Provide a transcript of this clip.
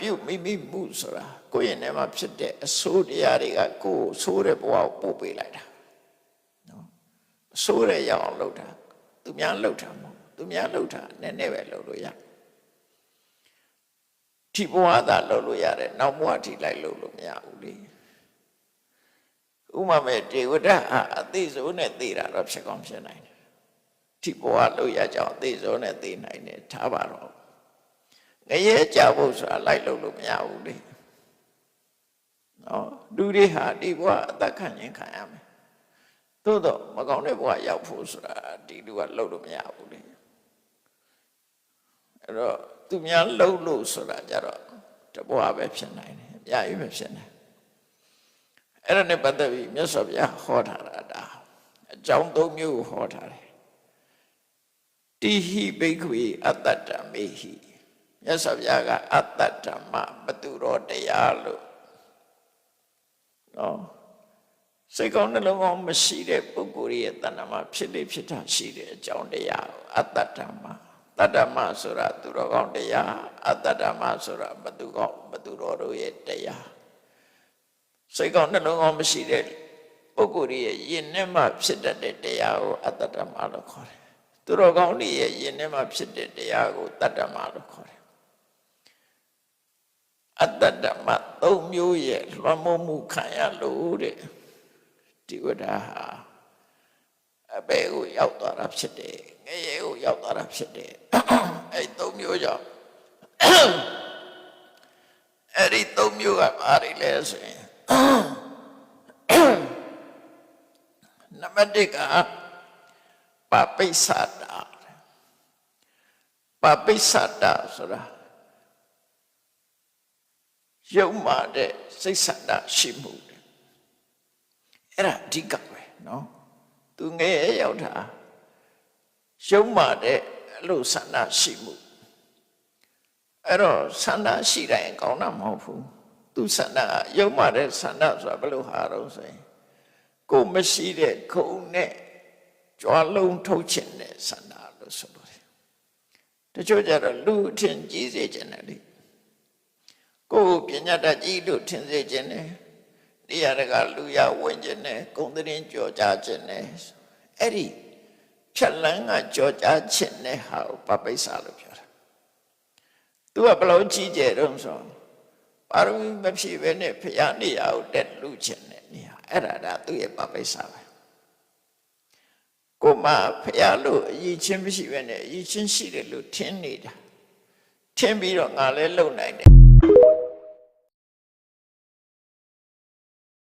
ပြုတ်မိမှုဆိုတာကိုယ့်ရဲ့နေမှာဖြစ်တဲ့အဆိုးတရားတွေကကိုယ်ဆိုးတဲ့ဘဝကိုပို့ပေးလိုက်တာနော်အဆိုးတဲ့ရောက်အောင်လုပ်တာသူများလုပ်တာမဟုတ်သူများလုပ်တာနည်းနည်းပဲလုပ်လို့ရဒီဘဝသာလုပ်လို့ရတယ်နောက်ဘဝထိလိုက်လုပ်လို့မရဘူးလေဥမာမဲ့ဒေဝဒအသေးစိုးနဲ့သိတာတော့ဖြစ်ကောင်းဖြစ်နိုင်တယ်ဒီဘဝလုပ်ရကြအောင်အသေးစိုးနဲ့သိနိုင်တယ်ထားပါတော့ငရဲကြဖို့ဆိုတာလိုက်လုပ်လို့မရဘူးလေနော်လူတွေဟာဒီဘဝအသက်ခံခြင်းခံရမယ်သို့တော့မကောင်းတဲ့ဘဝရောက်ဖို့ဆိုတာဒီလူကလုပ်လို့မရဘူးလေအဲ့တော့သူများလှုပ်လို့ဆိုတာကြတော့တဘဝပဲဖြစ်နိုင်တယ်အများကြီးပဲဖြစ်နိုင်အဲ့ဒါနဲ့ပတ်သက်ပြီးမြတ်စွာဘုရားဟောထားတာဒါအကြောင်း၃မျိုးကိုဟောထားတယ်တိဟိဘိက္ခဝေအတ္တတမေဟိမြတ်စွာဘုရားကအတ္တဓမ္မဘသူတော်တရားလို့နော်စိတ်ကောင်းနှလုံးကောင်းမရှိတဲ့ပုဂ္ဂိုလ်ရဲ့တဏ္ဍာမှာဖြစ်လေဖြစ်တာရှိတဲ့အကြောင်းတရားအတ္တဓမ္မတတ္တမဆိုတာသူတော်ကောင်းတရားအတ္တဓမ္မဆိုတာဘသူကောင်းဘသူတော်တို့ရဲ့တရားစိတ်ကောင်းနှလုံးကောင်းမရှိတဲ့ပုဂ္ဂိုလ်ရဲ့ယဉ်နဲ့မှဖြစ်တတ်တဲ့တရားကိုအတ္တဓမ္မလို့ခေါ်တယ်သူတော်ကောင်းတွေရဲ့ယဉ်နဲ့မှဖြစ်တဲ့တရားကိုတတ္တမလို့ခေါ်တယ်အတ္တဓမ္မ၃မျိုးရဲ့လွှမ်းမိုးမှုခံရလို့တဲ့ဒီဝဒဟာအဘယ်ကိုရောက်သွားတာဖြစ်တယ်ငရဲကိုရောက်သွားတာဖြစ်တယ်အဲ့၃မျိုးကြောင့်အဲ့ဒီ၃မျိုးကဘာတွေလဲဆိုရင်နံပါတ်၁ကပပိစ္ဆတာပပိစ္ဆတာဆိုတာယုံမှတဲ့စိတ်ဆန္ဒရှိမှုတဲ့အဲ့ဒါအဓိကပဲနော်သူငယ်ရောက်တာယုံမှတဲ့အလို့ဆန္ဒရှိမှုအဲ့တော့ဆန္ဒရှိတိုင်းကောင်းတာမဟုတ်ဘူးသူဆန္ဒယုံမှတဲ့ဆန္ဒဆိုတာဘယ်လိုဟာတော့ဆိုရင်ကိုမရှိတဲ့ခုံနဲ့ကြွားလုံးထုတ်ခြင်းတဲ့ဆန္ဒလို့ဆိုလို့တချို့ကြတော့လူအထင်ကြီးစေခြင်းနဲ့လေကိုယ်ပညာတတ်ကြီးလို့ထင်စေခြင်းနဲ့နေရာကလူရဝင်ခြင်းနဲ့ဂုဏ်သတင်းကြော်ကြားခြင်းနဲ့အဲ့ဒီဖြတ်လန်းကကြော်ကြားခြင်းနဲ့ဟာပပိစ္ဆာလို့ပြောတာသူကဘယ်လိုကြီးကျယ်တော့ဆိုပါရမီမဖြည့်ပဲနဲ့ဖရာနေရာကိုတက်လူခြင်းနဲ့နေရာအဲ့ဒါသူ့ရဲ့ပပိစ္ဆာပဲကိုမဖရာလို့အရေးချင်းမရှိပဲနဲ့အရေးချင်းရှိတယ်လို့ထင်နေတာထင်ပြီးတော့ငါလည်းလုံနိုင်တယ်